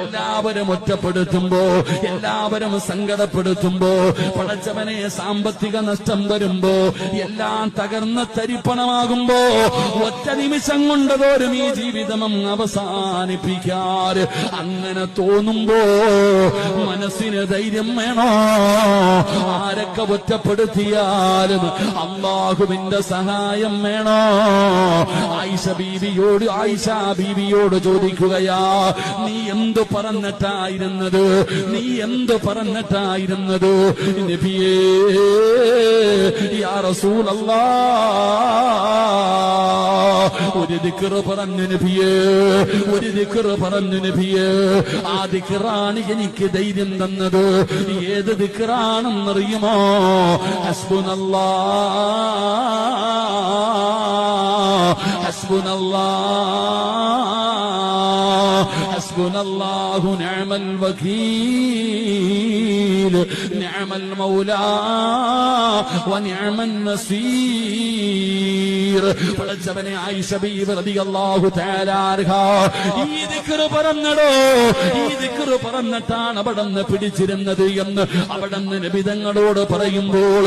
എല്ലാവരും ഒറ്റപ്പെടുത്തുമ്പോ, എല്ലാവരും സങ്കടപ്പെടുത്തുമ്പോ, പടച്ചവനെ സാമ്പത്തിക നഷ്ടം വരുമ്പോ, എല്ലാം തകർന്ന തരിപ്പണമാകുമ്പോ, ഒറ്റ നിമിഷം കൊണ്ടതോരും ഈ ജീവിതം അവസാനിപ്പിക്കാറ് അങ്ങനെ തോന്നുമ്പോ മനസ്സിന് ധൈര്യം വേണോ? ആരൊക്കെ ഒറ്റപ്പെടുത്തിയാലും അള്ളാഹുവിന്റെ സഹായം വേണോ? ആയിഷ ബീവിയോട് ചോദിക്കുകയാ, നീ എന്ത് പറഞ്ഞിട്ടായിരുന്നത്? നീ എന്ത് പറഞ്ഞിട്ടായിരുന്നത്? നബിയേ, യാ റസൂലല്ലാഹ്, ഒരു ദിക്ർ പറഞ്ഞു നബിയേ, ഒരു ദിക്ർ പറഞ്ഞു നബിയേ. ആ ദിക്റാണ് എനിക്ക് ധൈര്യം തന്നത്. ഏത് ദിക്റാണെന്നറിയുമോ? ഹസ്ബുനല്ലാഹ്, ഹസ്ബുനല്ലാഹു നിഅമൽ വകീൽ, നിഅമൽ മൗലാ വനിഅമൻ നസീർ. പടച്ചവനെ, ആയിഷ ബീവി റളിയല്ലാഹു തആല അൻഹാ ഈ ദിക്ർ പറഞ്ഞടോ, ഈ ദിക്ർ പറഞ്ഞിട്ടാണ് അവിടുന്ന് പിടിച്ചിരുന്നത് എന്ന് അവിടുന്ന് നബി തങ്ങളോട് പറയുമ്പോൾ